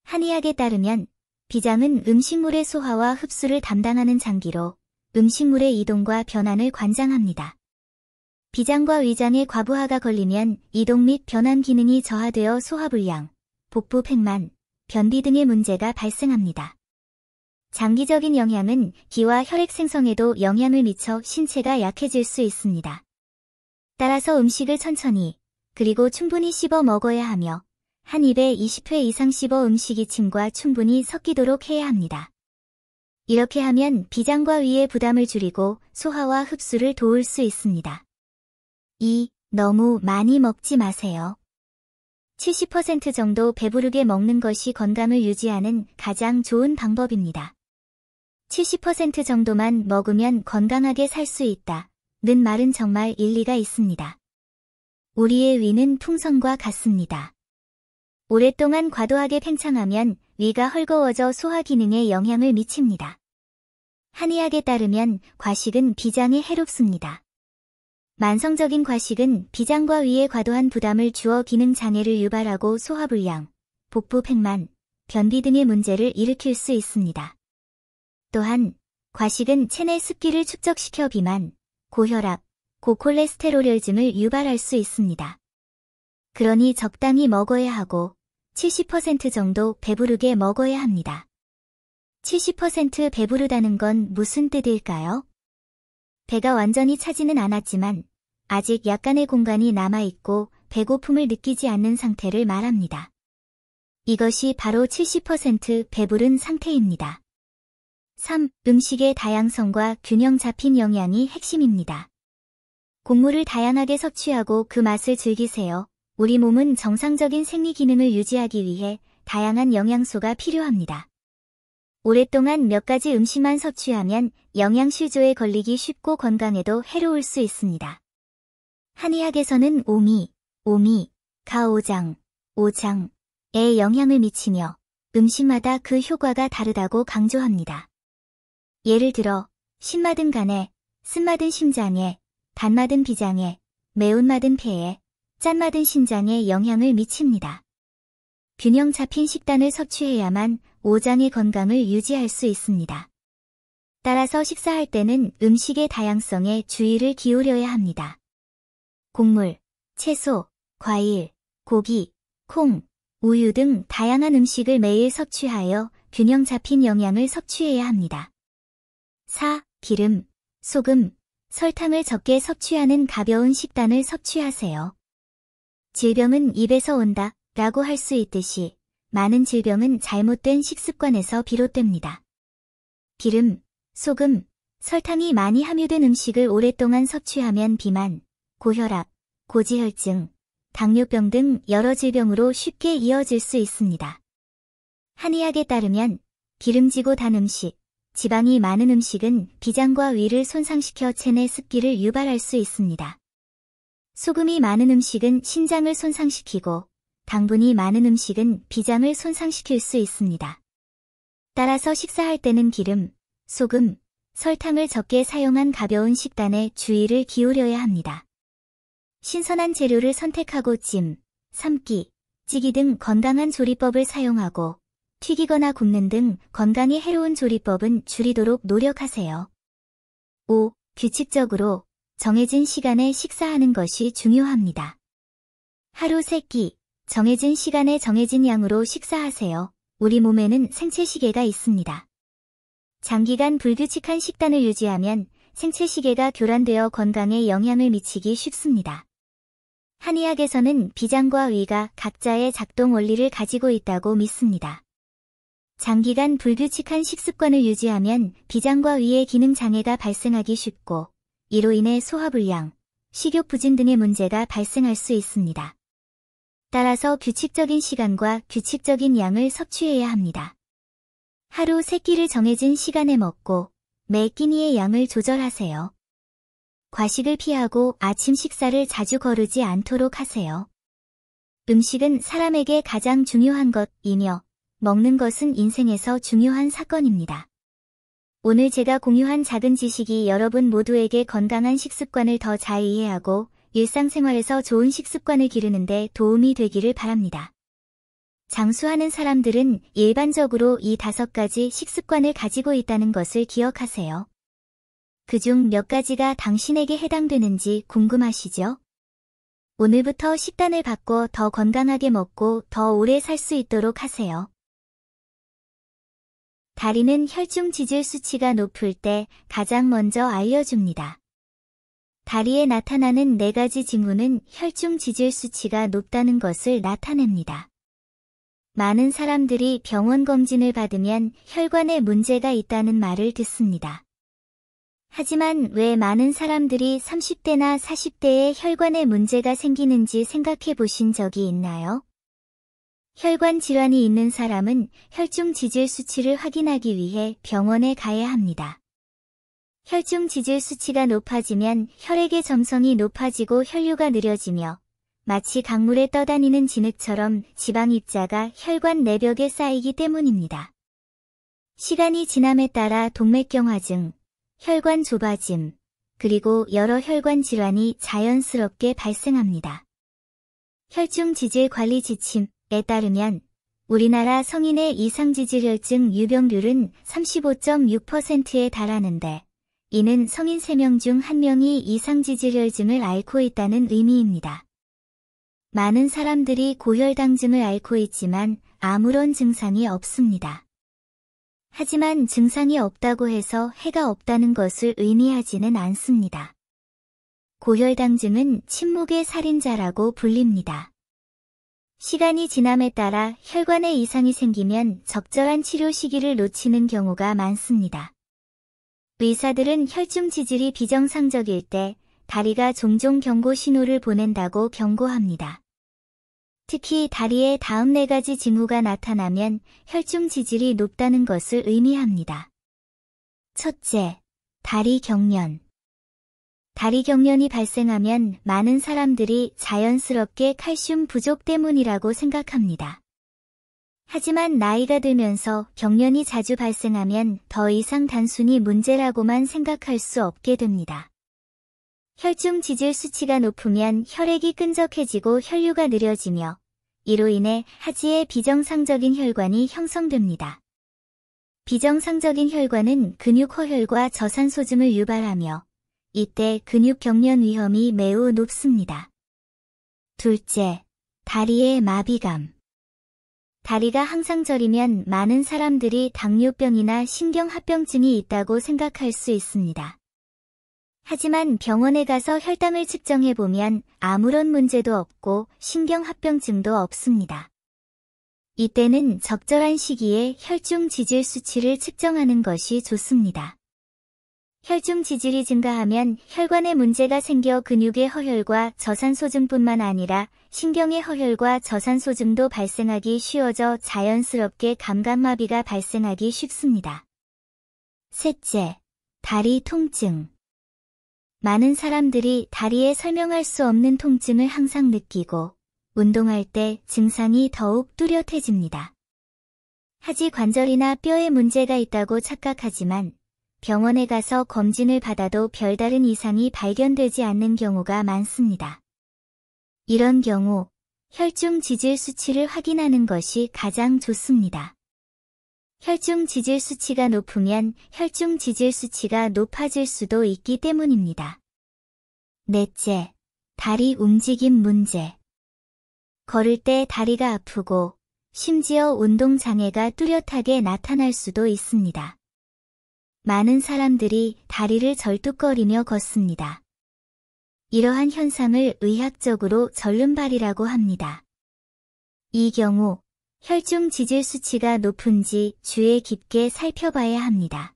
한의학에 따르면 비장은 음식물의 소화와 흡수를 담당하는 장기로 음식물의 이동과 변환을 관장합니다. 비장과 위장에 과부하가 걸리면 이동 및 변환 기능이 저하되어 소화불량, 복부 팽만, 변비 등의 문제가 발생합니다. 장기적인 영향은 기와 혈액 생성에도 영향을 미쳐 신체가 약해질 수 있습니다. 따라서 음식을 천천히 그리고 충분히 씹어 먹어야 하며 한 입에 20회 이상 씹어 음식이 침과 충분히 섞이도록 해야 합니다. 이렇게 하면 비장과 위의 부담을 줄이고 소화와 흡수를 도울 수 있습니다. 2. 너무 많이 먹지 마세요. 70% 정도 배부르게 먹는 것이 건강을 유지하는 가장 좋은 방법입니다. 70% 정도만 먹으면 건강하게 살 수 있다. 는 말은 정말 일리가 있습니다. 우리의 위는 풍선과 같습니다. 오랫동안 과도하게 팽창하면 위가 헐거워져 소화 기능에 영향을 미칩니다. 한의학에 따르면 과식은 비장에 해롭습니다. 만성적인 과식은 비장과 위에 과도한 부담을 주어 기능 장애를 유발하고 소화불량, 복부 팽만, 변비 등의 문제를 일으킬 수 있습니다. 또한 과식은 체내 습기를 축적시켜 비만, 고혈압, 고콜레스테롤혈증을 유발할 수 있습니다. 그러니 적당히 먹어야 하고 70% 정도 배부르게 먹어야 합니다. 70% 배부르다는 건 무슨 뜻일까요? 배가 완전히 차지는 않았지만 아직 약간의 공간이 남아있고 배고픔을 느끼지 않는 상태를 말합니다. 이것이 바로 70% 배부른 상태입니다. 3. 음식의 다양성과 균형 잡힌 영양이 핵심입니다. 곡물을 다양하게 섭취하고 그 맛을 즐기세요. 우리 몸은 정상적인 생리 기능을 유지하기 위해 다양한 영양소가 필요합니다. 오랫동안 몇 가지 음식만 섭취하면 영양실조에 걸리기 쉽고 건강에도 해로울 수 있습니다. 한의학에서는 오미, 가오장, 오장에 영향을 미치며 음식마다 그 효과가 다르다고 강조합니다. 예를 들어 신맛은 간에, 쓴맛은 심장에, 단맛은 비장에, 매운맛은 폐에, 짠맛은 신장에 영향을 미칩니다. 균형 잡힌 식단을 섭취해야만 오장의 건강을 유지할 수 있습니다. 따라서 식사할 때는 음식의 다양성에 주의를 기울여야 합니다. 곡물, 채소, 과일, 고기, 콩, 우유 등 다양한 음식을 매일 섭취하여 균형 잡힌 영양을 섭취해야 합니다. 4. 기름, 소금, 설탕을 적게 섭취하는 가벼운 식단을 섭취하세요. 질병은 입에서 온다 라고 할 수 있듯이 많은 질병은 잘못된 식습관에서 비롯됩니다. 기름, 소금, 설탕이 많이 함유된 음식을 오랫동안 섭취하면 비만, 고혈압, 고지혈증, 당뇨병 등 여러 질병으로 쉽게 이어질 수 있습니다. 한의학에 따르면 기름지고 단 음식, 지방이 많은 음식은 비장과 위를 손상시켜 체내 습기를 유발할 수 있습니다. 소금이 많은 음식은 신장을 손상시키고 당분이 많은 음식은 비장을 손상시킬 수 있습니다. 따라서 식사할 때는 기름, 소금, 설탕을 적게 사용한 가벼운 식단에 주의를 기울여야 합니다. 신선한 재료를 선택하고 찜, 삶기, 찌기 등 건강한 조리법을 사용하고 튀기거나 굽는 등 건강에 해로운 조리법은 줄이도록 노력하세요. 5. 규칙적으로 정해진 시간에 식사하는 것이 중요합니다. 하루 3끼, 정해진 시간에 정해진 양으로 식사하세요. 우리 몸에는 생체시계가 있습니다. 장기간 불규칙한 식단을 유지하면 생체시계가 교란되어 건강에 영향을 미치기 쉽습니다. 한의학에서는 비장과 위가 각자의 작동 원리를 가지고 있다고 믿습니다. 장기간 불규칙한 식습관을 유지하면 비장과 위의 기능 장애가 발생하기 쉽고 이로 인해 소화불량, 식욕부진 등의 문제가 발생할 수 있습니다. 따라서 규칙적인 시간과 규칙적인 양을 섭취해야 합니다. 하루 3끼를 정해진 시간에 먹고 매 끼니의 양을 조절하세요. 과식을 피하고 아침 식사를 자주 거르지 않도록 하세요. 음식은 사람에게 가장 중요한 것이며 먹는 것은 인생에서 중요한 사건입니다. 오늘 제가 공유한 작은 지식이 여러분 모두에게 건강한 식습관을 더 잘 이해하고 일상생활에서 좋은 식습관을 기르는 데 도움이 되기를 바랍니다. 장수하는 사람들은 일반적으로 이 5가지 식습관을 가지고 있다는 것을 기억하세요. 그중 몇 가지가 당신에게 해당되는지 궁금하시죠? 오늘부터 식단을 바꿔 더 건강하게 먹고 더 오래 살 수 있도록 하세요. 다리는 혈중 지질 수치가 높을 때 가장 먼저 알려줍니다. 다리에 나타나는 4가지 징후는 혈중 지질 수치가 높다는 것을 나타냅니다. 많은 사람들이 병원 검진을 받으면 혈관에 문제가 있다는 말을 듣습니다. 하지만 왜 많은 사람들이 30대나 40대에 혈관에 문제가 생기는지 생각해 보신 적이 있나요? 혈관 질환이 있는 사람은 혈중 지질 수치를 확인하기 위해 병원에 가야 합니다. 혈중 지질 수치가 높아지면 혈액의 점성이 높아지고 혈류가 느려지며 마치 강물에 떠다니는 진흙처럼 지방 입자가 혈관 내벽에 쌓이기 때문입니다. 시간이 지남에 따라 동맥경화증, 혈관 좁아짐, 그리고 여러 혈관 질환이 자연스럽게 발생합니다. 혈중 지질 관리 지침에 따르면 우리나라 성인의 이상지질혈증 유병률은 35.6%에 달하는데 이는 성인 3명 중 1명이 이상지질혈증을 앓고 있다는 의미입니다. 많은 사람들이 고혈당증을 앓고 있지만 아무런 증상이 없습니다. 하지만 증상이 없다고 해서 해가 없다는 것을 의미하지는 않습니다. 고혈당증은 침묵의 살인자라고 불립니다. 시간이 지남에 따라 혈관에 이상이 생기면 적절한 치료 시기를 놓치는 경우가 많습니다. 의사들은 혈중 지질이 비정상적일 때 다리가 종종 경고 신호를 보낸다고 경고합니다. 특히 다리에 다음 4가지 징후가 나타나면 혈중 지질이 높다는 것을 의미합니다. 첫째, 다리 경련. 다리 경련이 발생하면 많은 사람들이 자연스럽게 칼슘 부족 때문이라고 생각합니다. 하지만 나이가 들면서 경련이 자주 발생하면 더 이상 단순히 문제라고만 생각할 수 없게 됩니다. 혈중 지질 수치가 높으면 혈액이 끈적해지고 혈류가 느려지며 이로 인해 하지에 비정상적인 혈관이 형성됩니다. 비정상적인 혈관은 근육 허혈과 저산소증을 유발하며 이때 근육 경련 위험이 매우 높습니다. 둘째, 다리의 마비감. 다리가 항상 저리면 많은 사람들이 당뇨병이나 신경합병증이 있다고 생각할 수 있습니다. 하지만 병원에 가서 혈당을 측정해보면 아무런 문제도 없고 신경합병증도 없습니다. 이때는 적절한 시기에 혈중 지질 수치를 측정하는 것이 좋습니다. 혈중 지질이 증가하면 혈관에 문제가 생겨 근육의 허혈과 저산소증뿐만 아니라 신경의 허혈과 저산소증도 발생하기 쉬워져 자연스럽게 감각마비가 발생하기 쉽습니다. 셋째, 다리 통증. 많은 사람들이 다리에 설명할 수 없는 통증을 항상 느끼고 운동할 때 증상이 더욱 뚜렷해집니다. 하지 관절이나 뼈에 문제가 있다고 착각하지만 병원에 가서 검진을 받아도 별다른 이상이 발견되지 않는 경우가 많습니다. 이런 경우 혈중 지질 수치를 확인하는 것이 가장 좋습니다. 혈중 지질 수치가 높으면 혈중 지질 수치가 높아질 수도 있기 때문입니다. 넷째, 다리 움직임 문제. 걸을 때 다리가 아프고 심지어 운동 장애가 뚜렷하게 나타날 수도 있습니다. 많은 사람들이 다리를 절뚝거리며 걷습니다. 이러한 현상을 의학적으로 절름발이라고 합니다. 이 경우 혈중 지질 수치가 높은지 주의 깊게 살펴봐야 합니다.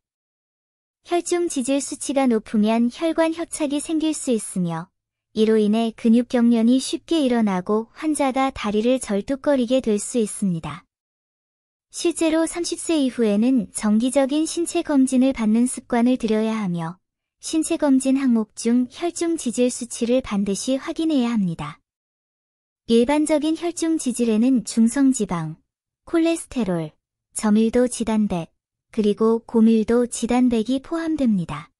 혈중 지질 수치가 높으면 혈관 협착이 생길 수 있으며 이로 인해 근육 경련이 쉽게 일어나고 환자가 다리를 절뚝거리게 될 수 있습니다. 실제로 30세 이후에는 정기적인 신체 검진을 받는 습관을 들여야 하며 신체 검진 항목 중 혈중 지질 수치를 반드시 확인해야 합니다. 일반적인 혈중 지질에는 중성지방, 콜레스테롤, 저밀도 지단백, 그리고 고밀도 지단백이 포함됩니다.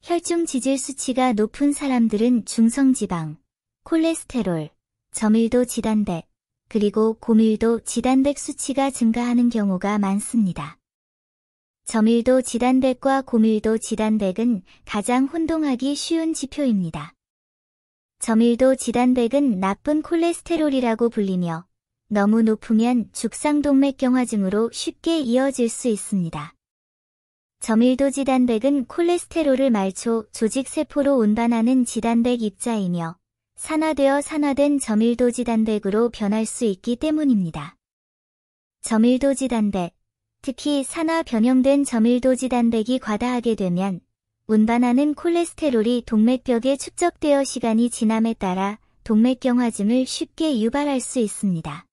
혈중 지질 수치가 높은 사람들은 중성지방, 콜레스테롤, 저밀도 지단백, 그리고 고밀도 지단백 수치가 증가하는 경우가 많습니다. 저밀도 지단백과 고밀도 지단백은 가장 혼동하기 쉬운 지표입니다. 저밀도 지단백은 나쁜 콜레스테롤이라고 불리며 너무 높으면 죽상동맥경화증으로 쉽게 이어질 수 있습니다. 저밀도 지단백은 콜레스테롤을 말초 조직세포로 운반하는 지단백 입자이며 산화되어 산화된 저밀도 지단백으로 변할 수 있기 때문입니다. 저밀도 지단백, 특히 산화 변형된 저밀도 지단백이 과다하게 되면 운반하는 콜레스테롤이 동맥벽에 축적되어 시간이 지남에 따라 동맥경화증을 쉽게 유발할 수 있습니다.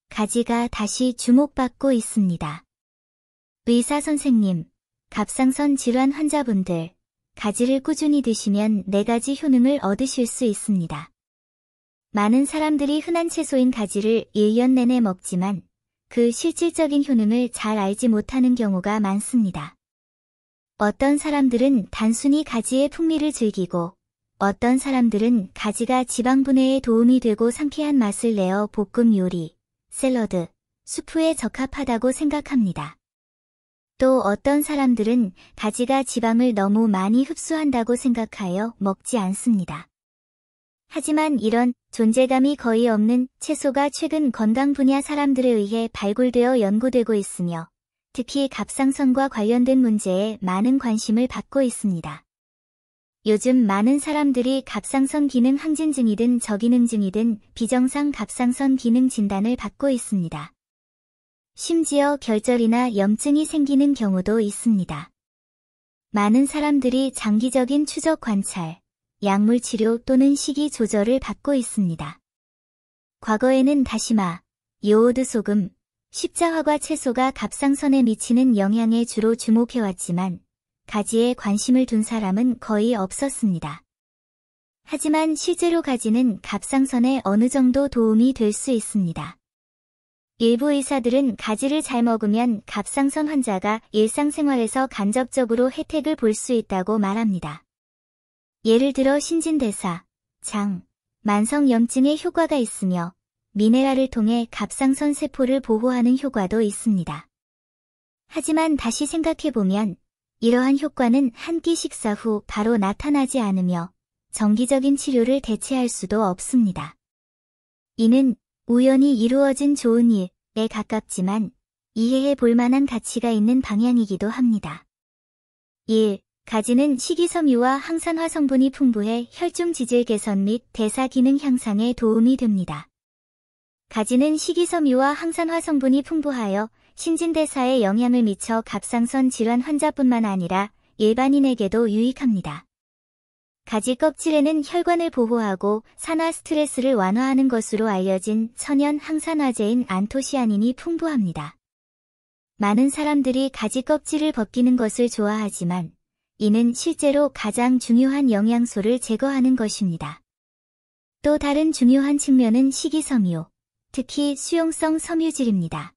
가지가 다시 주목받고 있습니다. 의사 선생님, 갑상선 질환 환자분들, 가지를 꾸준히 드시면 4가지 효능을 얻으실 수 있습니다. 많은 사람들이 흔한 채소인 가지를 1년 내내 먹지만 그 실질적인 효능을 잘 알지 못하는 경우가 많습니다. 어떤 사람들은 단순히 가지의 풍미를 즐기고 어떤 사람들은 가지가 지방 분해에 도움이 되고 상쾌한 맛을 내어 볶음 요리, 샐러드, 수프에 적합하다고 생각합니다. 또 어떤 사람들은 가지가 지방을 너무 많이 흡수한다고 생각하여 먹지 않습니다. 하지만 이런 존재감이 거의 없는 채소가 최근 건강 분야 사람들에 의해 발굴되어 연구되고 있으며 특히 갑상선과 관련된 문제에 많은 관심을 받고 있습니다. 요즘 많은 사람들이 갑상선 기능 항진증이든 저기능증이든 비정상 갑상선 기능 진단을 받고 있습니다. 심지어 결절이나 염증이 생기는 경우도 있습니다. 많은 사람들이 장기적인 추적 관찰, 약물 치료 또는 식이 조절을 받고 있습니다. 과거에는 다시마, 요오드 소금, 십자화과 채소가 갑상선에 미치는 영향에 주로 주목해왔지만 가지에 관심을 둔 사람은 거의 없었습니다. 하지만 실제로 가지는 갑상선에 어느 정도 도움이 될 수 있습니다. 일부 의사들은 가지를 잘 먹으면 갑상선 환자가 일상생활에서 간접적으로 혜택을 볼 수 있다고 말합니다. 예를 들어 신진대사, 장, 만성염증에 효과가 있으며 미네랄을 통해 갑상선 세포를 보호하는 효과도 있습니다. 하지만 다시 생각해보면 이러한 효과는 한 끼 식사 후 바로 나타나지 않으며 정기적인 치료를 대체할 수도 없습니다. 이는 우연히 이루어진 좋은 일에 가깝지만 이해해 볼 만한 가치가 있는 방향이기도 합니다. 1. 가지는 식이섬유와 항산화 성분이 풍부해 혈중 지질 개선 및 대사 기능 향상에 도움이 됩니다. 가지는 식이섬유와 항산화 성분이 풍부하여 신진대사에 영향을 미쳐 갑상선 질환 환자뿐만 아니라 일반인에게도 유익합니다. 가지 껍질에는 혈관을 보호하고 산화 스트레스를 완화하는 것으로 알려진 천연 항산화제인 안토시아닌이 풍부합니다. 많은 사람들이 가지 껍질을 벗기는 것을 좋아하지만 이는 실제로 가장 중요한 영양소를 제거하는 것입니다. 또 다른 중요한 측면은 식이섬유, 특히 수용성 섬유질입니다.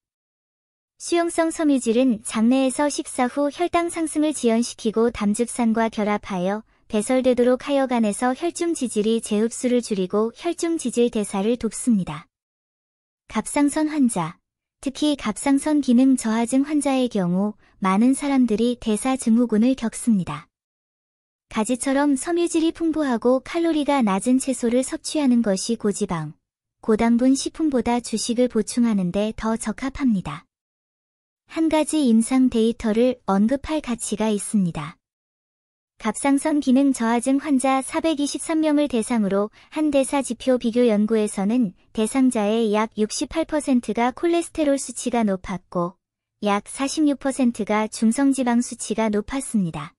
수용성 섬유질은 장내에서 식사 후 혈당 상승을 지연시키고 담즙산과 결합하여 배설되도록 하여 간에서 혈중 지질이 재흡수를 줄이고 혈중 지질 대사를 돕습니다. 갑상선 환자, 특히 갑상선 기능 저하증 환자의 경우 많은 사람들이 대사 증후군을 겪습니다. 가지처럼 섬유질이 풍부하고 칼로리가 낮은 채소를 섭취하는 것이 고지방, 고당분 식품보다 주식을 보충하는 데 더 적합합니다. 한 가지 임상 데이터를 언급할 가치가 있습니다. 갑상선 기능 저하증 환자 423명을 대상으로 한 대사 지표 비교 연구에서는 대상자의 약 68%가 콜레스테롤 수치가 높았고 약 46%가 중성지방 수치가 높았습니다.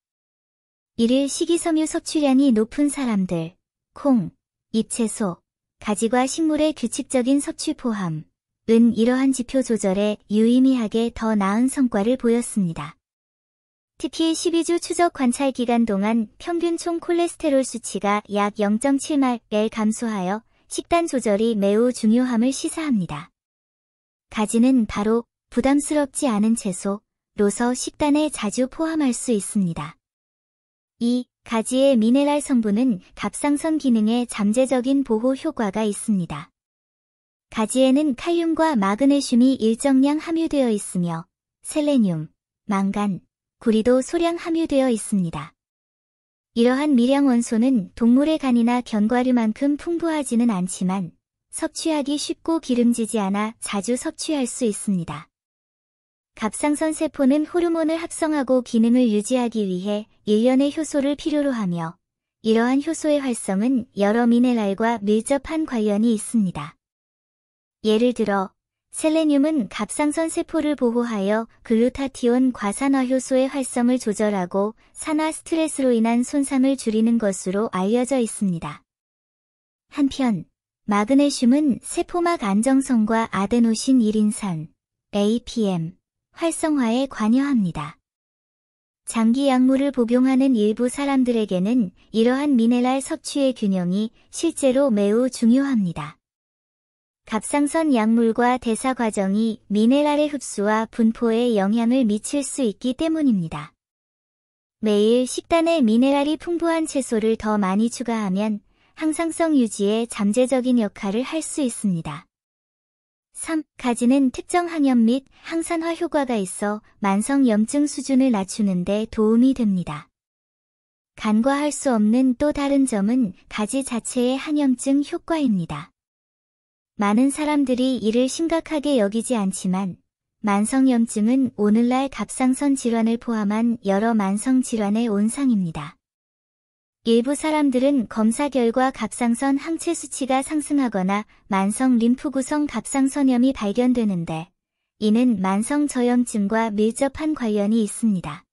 이를 식이섬유 섭취량이 높은 사람들, 콩, 잎채소, 가지과 식물의 규칙적인 섭취 포함, 은 이러한 지표 조절에 유의미하게 더 나은 성과를 보였습니다. 특히 12주 추적 관찰 기간 동안 평균 총 콜레스테롤 수치가 약 0.7ml 감소하여 식단 조절이 매우 중요함을 시사합니다. 가지는 바로 부담스럽지 않은 채소로서 식단에 자주 포함할 수 있습니다. 2. 가지의 미네랄 성분은 갑상선 기능에 잠재적인 보호 효과가 있습니다. 가지에는 칼륨과 마그네슘이 일정량 함유되어 있으며 셀레늄, 망간, 구리도 소량 함유되어 있습니다. 이러한 미량 원소는 동물의 간이나 견과류만큼 풍부하지는 않지만 섭취하기 쉽고 기름지지 않아 자주 섭취할 수 있습니다. 갑상선 세포는 호르몬을 합성하고 기능을 유지하기 위해 일련의 효소를 필요로 하며 이러한 효소의 활성은 여러 미네랄과 밀접한 관련이 있습니다. 예를 들어 셀레늄은 갑상선 세포를 보호하여 글루타티온 과산화 효소의 활성을 조절하고 산화 스트레스로 인한 손상을 줄이는 것으로 알려져 있습니다. 한편 마그네슘은 세포막 안정성과 아데노신 1인산 APM 활성화에 관여합니다. 장기 약물을 복용하는 일부 사람들에게는 이러한 미네랄 섭취의 균형이 실제로 매우 중요합니다. 갑상선 약물과 대사 과정이 미네랄의 흡수와 분포에 영향을 미칠 수 있기 때문입니다. 매일 식단에 미네랄이 풍부한 채소를 더 많이 추가하면 항상성 유지에 잠재적인 역할을 할 수 있습니다. 3. 가지는 특정 항염 및 항산화 효과가 있어 만성 염증 수준을 낮추는 데 도움이 됩니다. 간과할 수 없는 또 다른 점은 가지 자체의 항염증 효과입니다. 많은 사람들이 이를 심각하게 여기지 않지만 만성염증은 오늘날 갑상선 질환을 포함한 여러 만성 질환의 온상입니다. 일부 사람들은 검사 결과 갑상선 항체 수치가 상승하거나 만성 림프구성 갑상선염이 발견되는데 이는 만성 저염증과 밀접한 관련이 있습니다.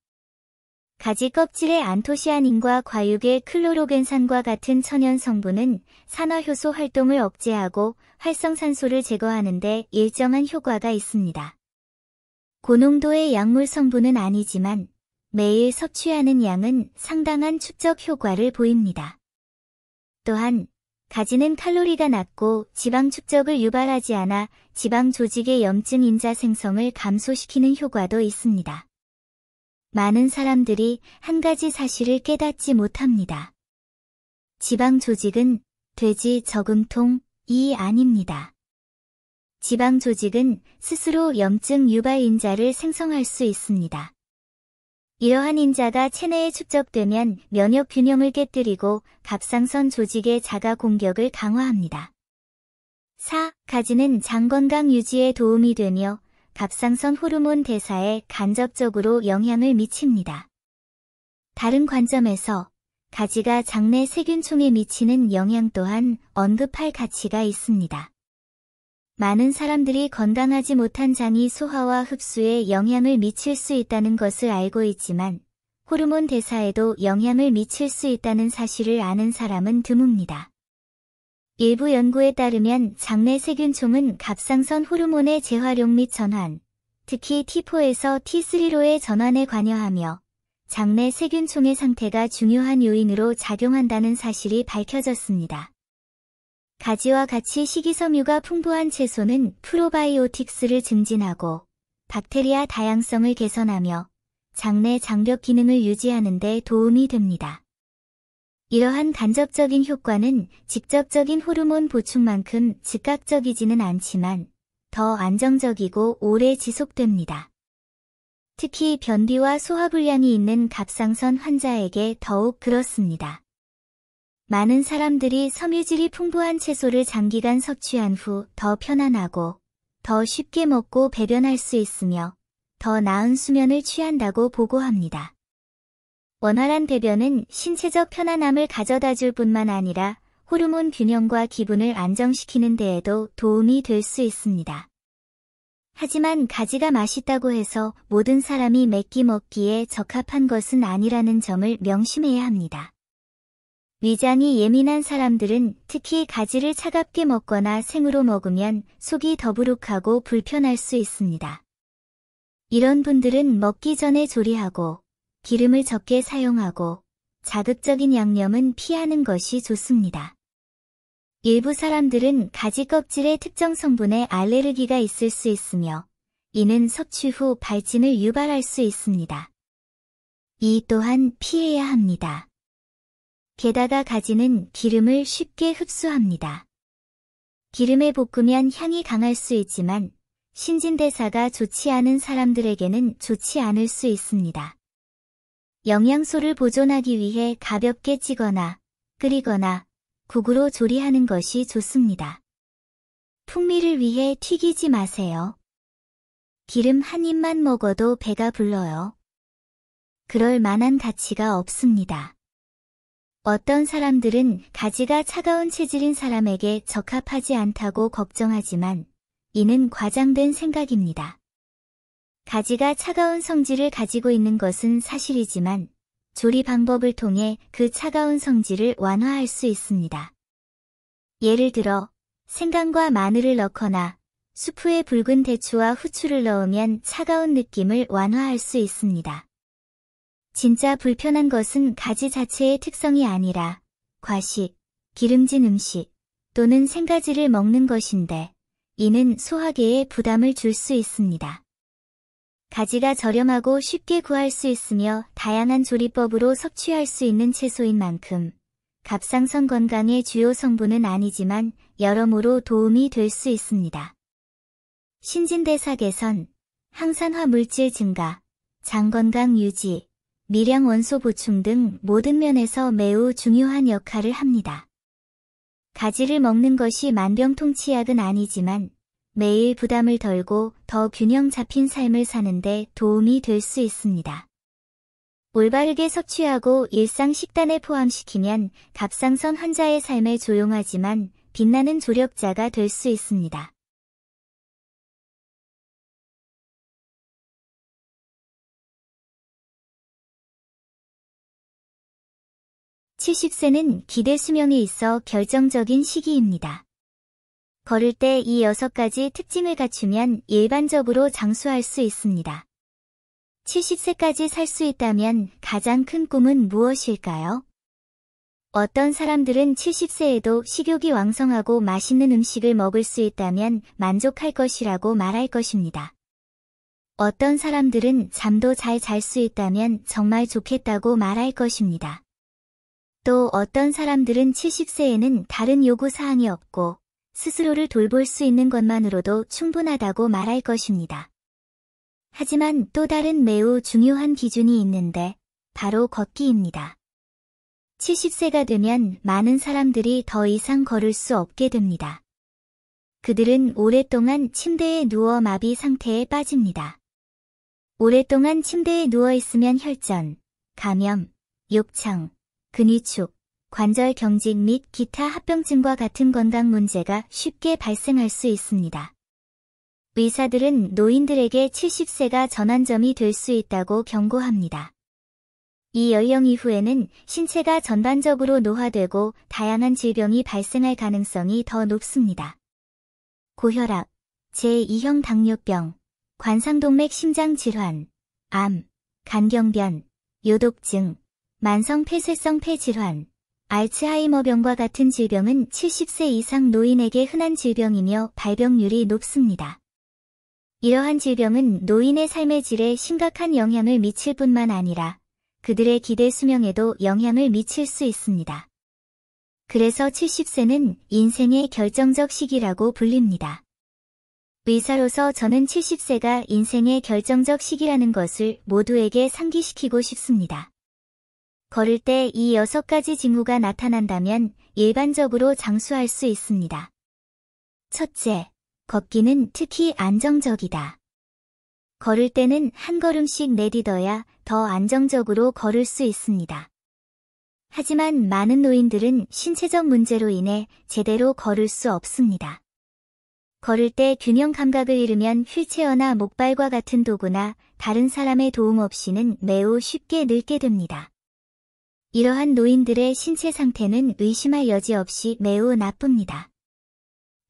가지 껍질의 안토시아닌과 과육의 클로로겐산과 같은 천연 성분은 산화효소 활동을 억제하고 활성산소를 제거하는 데 일정한 효과가 있습니다. 고농도의 약물 성분은 아니지만 매일 섭취하는 양은 상당한 축적 효과를 보입니다. 또한 가지는 칼로리가 낮고 지방 축적을 유발하지 않아 지방 조직의 염증 인자 생성을 감소시키는 효과도 있습니다. 많은 사람들이 한 가지 사실을 깨닫지 못합니다. 지방 조직은 돼지 저금통이 아닙니다. 지방 조직은 스스로 염증 유발 인자를 생성할 수 있습니다. 이러한 인자가 체내에 축적되면 면역 균형을 깨뜨리고 갑상선 조직의 자가 공격을 강화합니다. 4. 가지는 장 건강 유지에 도움이 되며 갑상선 호르몬 대사에 간접적으로 영향을 미칩니다. 다른 관점에서 가지가 장내 세균총에 미치는 영향 또한 언급할 가치가 있습니다. 많은 사람들이 건강하지 못한 장이 소화와 흡수에 영향을 미칠 수 있다는 것을 알고 있지만 호르몬 대사에도 영향을 미칠 수 있다는 사실을 아는 사람은 드뭅니다. 일부 연구에 따르면 장내 세균총은 갑상선 호르몬의 재활용 및 전환, 특히 T4에서 T3로의 전환에 관여하며 장내 세균총의 상태가 중요한 요인으로 작용한다는 사실이 밝혀졌습니다. 가지와 같이 식이섬유가 풍부한 채소는 프로바이오틱스를 증진하고 박테리아 다양성을 개선하며 장내 장벽 기능을 유지하는 데 도움이 됩니다. 이러한 간접적인 효과는 직접적인 호르몬 보충만큼 즉각적이지는 않지만 더 안정적이고 오래 지속됩니다. 특히 변비와 소화불량이 있는 갑상선 환자에게 더욱 그렇습니다. 많은 사람들이 섬유질이 풍부한 채소를 장기간 섭취한 후 더 편안하고 더 쉽게 먹고 배변할 수 있으며 더 나은 수면을 취한다고 보고합니다. 원활한 배변은 신체적 편안함을 가져다 줄 뿐만 아니라 호르몬 균형과 기분을 안정시키는 데에도 도움이 될 수 있습니다. 하지만 가지가 맛있다고 해서 모든 사람이 매끼 먹기에 적합한 것은 아니라는 점을 명심해야 합니다. 위장이 예민한 사람들은 특히 가지를 차갑게 먹거나 생으로 먹으면 속이 더부룩하고 불편할 수 있습니다. 이런 분들은 먹기 전에 조리하고 기름을 적게 사용하고 자극적인 양념은 피하는 것이 좋습니다. 일부 사람들은 가지 껍질의 특정 성분에 알레르기가 있을 수 있으며 이는 섭취 후 발진을 유발할 수 있습니다. 이 또한 피해야 합니다. 게다가 가지는 기름을 쉽게 흡수합니다. 기름에 볶으면 향이 강할 수 있지만 신진대사가 좋지 않은 사람들에게는 좋지 않을 수 있습니다. 영양소를 보존하기 위해 가볍게 찌거나 끓이거나 국으로 조리하는 것이 좋습니다. 풍미를 위해 튀기지 마세요. 기름 한 입만 먹어도 배가 불러요. 그럴 만한 가치가 없습니다. 어떤 사람들은 가지가 차가운 체질인 사람에게 적합하지 않다고 걱정하지만 이는 과장된 생각입니다. 가지가 차가운 성질을 가지고 있는 것은 사실이지만 조리 방법을 통해 그 차가운 성질을 완화할 수 있습니다. 예를 들어 생강과 마늘을 넣거나 수프에 붉은 대추와 후추를 넣으면 차가운 느낌을 완화할 수 있습니다. 진짜 불편한 것은 가지 자체의 특성이 아니라 과식, 기름진 음식 또는 생가지를 먹는 것인데 이는 소화계에 부담을 줄 수 있습니다. 가지가 저렴하고 쉽게 구할 수 있으며 다양한 조리법으로 섭취할 수 있는 채소인 만큼 갑상선 건강의 주요 성분은 아니지만 여러모로 도움이 될 수 있습니다. 신진대사 개선, 항산화 물질 증가, 장 건강 유지, 미량 원소 보충 등 모든 면에서 매우 중요한 역할을 합니다. 가지를 먹는 것이 만병통치약은 아니지만 매일 부담을 덜고 더 균형 잡힌 삶을 사는데 도움이 될 수 있습니다. 올바르게 섭취하고 일상 식단에 포함시키면 갑상선 환자의 삶에 조용하지만 빛나는 조력자가 될 수 있습니다. 70세는 기대 수명에 있어 결정적인 시기입니다. 걸을 때 이 6가지 특징을 갖추면 일반적으로 장수할 수 있습니다. 70세까지 살 수 있다면 가장 큰 꿈은 무엇일까요? 어떤 사람들은 70세에도 식욕이 왕성하고 맛있는 음식을 먹을 수 있다면 만족할 것이라고 말할 것입니다. 어떤 사람들은 잠도 잘 잘 수 있다면 정말 좋겠다고 말할 것입니다. 또 어떤 사람들은 70세에는 다른 요구사항이 없고 스스로를 돌볼 수 있는 것만으로도 충분하다고 말할 것입니다. 하지만 또 다른 매우 중요한 기준이 있는데 바로 걷기입니다. 70세가 되면 많은 사람들이 더 이상 걸을 수 없게 됩니다. 그들은 오랫동안 침대에 누워 마비 상태에 빠집니다. 오랫동안 침대에 누워 있으면 혈전, 감염, 욕창, 근위축, 관절 경직 및 기타 합병증과 같은 건강 문제가 쉽게 발생할 수 있습니다. 의사들은 노인들에게 70세가 전환점이 될 수 있다고 경고합니다. 이 연령 이후에는 신체가 전반적으로 노화되고 다양한 질병이 발생할 가능성이 더 높습니다. 고혈압, 제2형 당뇨병, 관상동맥 심장질환, 암, 간경변, 요독증, 만성 폐쇄성 폐질환, 알츠하이머병과 같은 질병은 70세 이상 노인에게 흔한 질병이며 발병률이 높습니다. 이러한 질병은 노인의 삶의 질에 심각한 영향을 미칠 뿐만 아니라 그들의 기대 수명에도 영향을 미칠 수 있습니다. 그래서 70세는 인생의 결정적 시기라고 불립니다. 의사로서 저는 70세가 인생의 결정적 시기라는 것을 모두에게 상기시키고 싶습니다. 걸을 때 이 6가지 징후가 나타난다면 일반적으로 장수할 수 있습니다. 첫째, 걷기는 특히 안정적이다. 걸을 때는 한 걸음씩 내딛어야 더 안정적으로 걸을 수 있습니다. 하지만 많은 노인들은 신체적 문제로 인해 제대로 걸을 수 없습니다. 걸을 때 균형 감각을 잃으면 휠체어나 목발과 같은 도구나 다른 사람의 도움 없이는 매우 쉽게 늙게 됩니다. 이러한 노인들의 신체 상태는 의심할 여지 없이 매우 나쁩니다.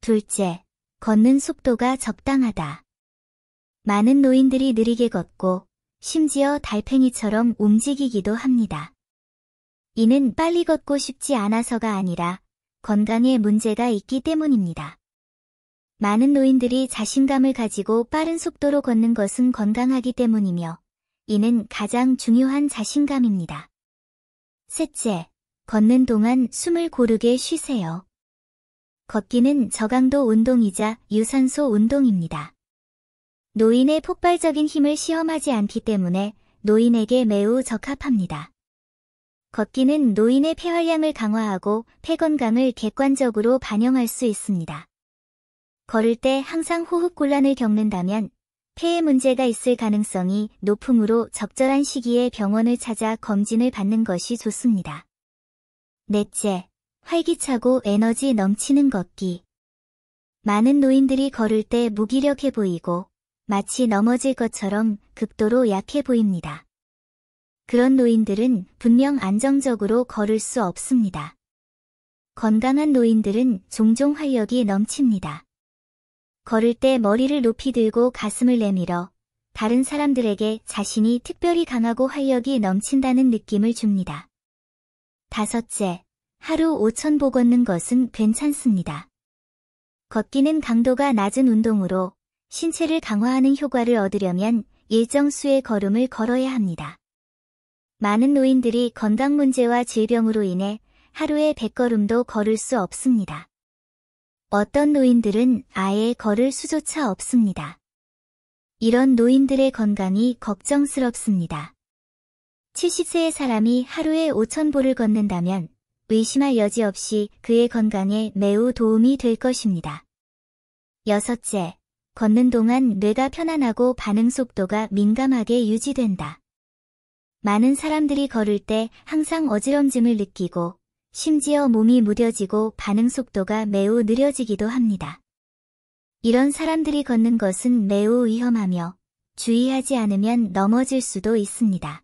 둘째, 걷는 속도가 적당하다. 많은 노인들이 느리게 걷고 심지어 달팽이처럼 움직이기도 합니다. 이는 빨리 걷고 싶지 않아서가 아니라 건강에 문제가 있기 때문입니다. 많은 노인들이 자신감을 가지고 빠른 속도로 걷는 것은 건강하기 때문이며 이는 가장 중요한 자신감입니다. 셋째, 걷는 동안 숨을 고르게 쉬세요. 걷기는 저강도 운동이자 유산소 운동입니다. 노인의 폭발적인 힘을 시험하지 않기 때문에 노인에게 매우 적합합니다. 걷기는 노인의 폐활량을 강화하고 폐 건강을 객관적으로 반영할 수 있습니다. 걸을 때 항상 호흡곤란을 겪는다면 폐에 문제가 있을 가능성이 높으므로 적절한 시기에 병원을 찾아 검진을 받는 것이 좋습니다. 넷째, 활기차고 에너지 넘치는 걷기. 많은 노인들이 걸을 때 무기력해 보이고 마치 넘어질 것처럼 극도로 약해 보입니다. 그런 노인들은 분명 안정적으로 걸을 수 없습니다. 건강한 노인들은 종종 활력이 넘칩니다. 걸을 때 머리를 높이 들고 가슴을 내밀어 다른 사람들에게 자신이 특별히 강하고 활력이 넘친다는 느낌을 줍니다. 다섯째, 하루 5,000보 걷는 것은 괜찮습니다. 걷기는 강도가 낮은 운동으로 신체를 강화하는 효과를 얻으려면 일정 수의 걸음을 걸어야 합니다. 많은 노인들이 건강 문제와 질병으로 인해 하루에 100걸음도 걸을 수 없습니다. 어떤 노인들은 아예 걸을 수조차 없습니다. 이런 노인들의 건강이 걱정스럽습니다. 70세의 사람이 하루에 5,000보를 걷는다면 의심할 여지 없이 그의 건강에 매우 도움이 될 것입니다. 여섯째, 걷는 동안 뇌가 편안하고 반응 속도가 민감하게 유지된다. 많은 사람들이 걸을 때 항상 어지럼짐을 느끼고 심지어 몸이 무뎌지고 반응 속도가 매우 느려지기도 합니다. 이런 사람들이 걷는 것은 매우 위험하며 주의하지 않으면 넘어질 수도 있습니다.